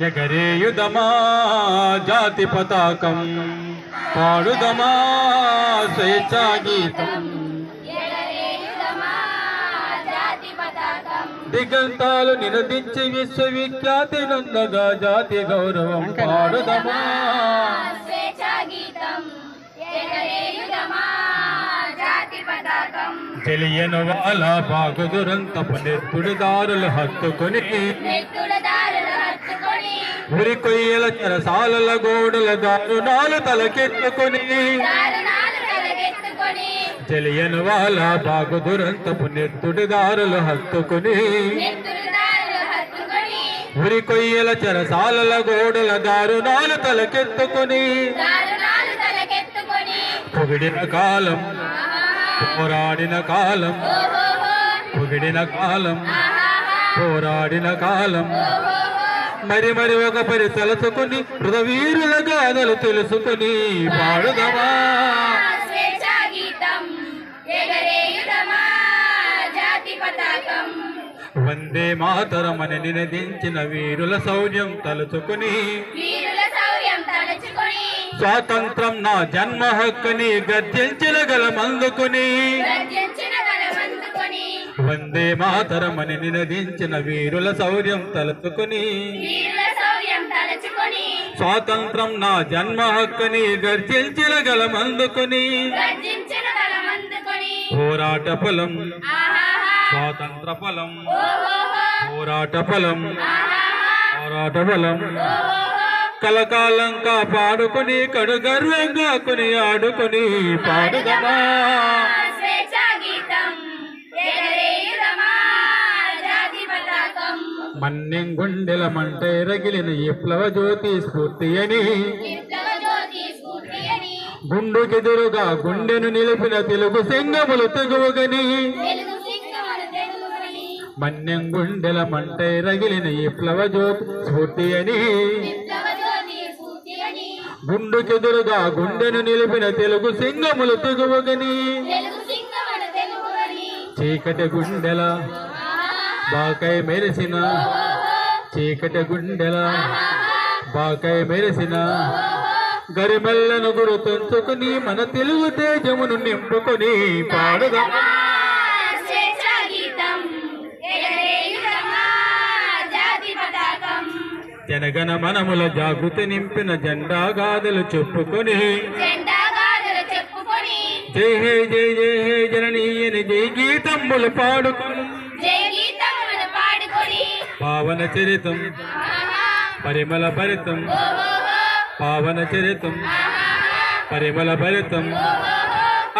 ఎగరేయుదమా జాతి పతాకం, పాడుదమా స్వేచ్ఛా గీతం. దిగంతాలు నినదించి విశ్వవిఖ్యాతి నొందగా జాతి గౌరవం పాడుదమా స్వేచ్ఛా గీతం. తెలియని వాళ్ళ బాగుదురంతపు నెత్తుడిదారులు హత్తుకొని, ఉరి కొయ్యల చెరసాలల గోడల దారుణాలు తలకెత్తుకొని, తెలియని వాళ్ళ బాగుదురంతపు నెత్తుడిదారులు హత్తుకొని, ఉరి కొయ్యల చెరసాలల గోడల దారుణాలు తలకెత్తుకొని, పొగిడిన కాలం పోరాడిన కాలం, పొగిడిన కాలం పోరాడిన కాలం, మరి మరి ఒక పరి తలచుకుని హృదవీరుల గాథలు తెలుసుకుని పాడుదమా స్వేచ్ఛా గీతం. వందే మాతరమని నినదించిన వీరుల శౌర్యం తలుచుకుని, స్వాతంత్రం నా జన్మ హక్కుని గర్జించిన గలమందుకుని, వందే మాతరమని నినదించిన వీరుల శౌర్యం తలుచుకుని, స్వాతంత్రం నా జన్మ హక్కుని గర్జించిన గలమందుకుని, పోరాట ఫలం స్వాతంత్ర ఫలం, పోరాట ఫలం పోరాట ఫలం, కలకాలం కాపాడుకుని కడు గర్వంగా కొని ఆడుకుని పాడుదమా స్వేచ్ఛా గీతం. మన్నెం గుండెల మంటే రగిలిన విప్లవ జ్యోతి స్ఫూర్తి అని, గుండుకెదురుగా గుండెను నిలిపిన తెలుగు సింగములు తెగువగని, మన్నెం గుండెల మంటే రగిలిన విప్లవ జ్యోతి స్ఫూర్తి అని, గుండుకెదురుగా గుండెను నిలిపిన తెలుగు సింగములు తెగువగని, చీకటి గుండెల బాకై మెరిసిన, చీకటి గుండెల బాకై మెరిసిన గరిమెల్లను గుర్తుంచుకుని మన తెలుగు తేజమును నింపుకొని పాడుదమా స్వేచ్ఛా గీతం. జనగణ మనముల జాగృతి నింపిన జెండా గాథలు చెప్పుకొని, జై హే జై జై హే జననీయని జై గీతములు పాడుకొని, పావన చరితం పరిమళ భరితం, పావన చరితం పరిమళ భరితం,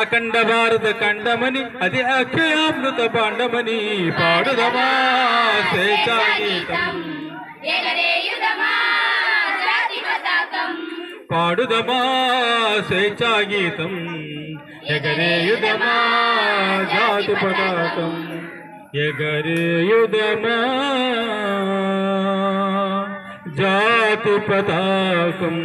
అఖండ భారత ఖండమని అది అక్షయామృత పాండమని పాడుదమా స్వేచ్ఛా గీతం. పాడుదమా స్వేచ్ఛా గీతం, ఎగరేయుదమా జాతి పతాకం, ఎగరేయుదమా జాతి పతాకం.